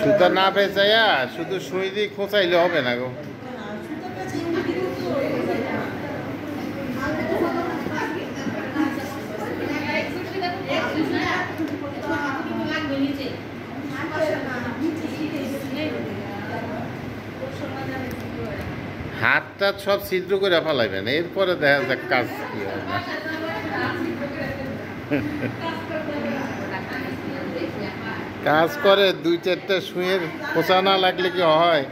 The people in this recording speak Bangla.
সুতা না পেঁচাইয়া শুধু সুই দিয়ে খোঁচাইলে হবে না গো। হাতটা সব ছিদ্র করে ফেলাইবেন, এরপরে দেখা যাক কাজ কি হয় না। কাজ করে 2-4টা সুইয়ের খোঁচা না লাগলে কি হয়?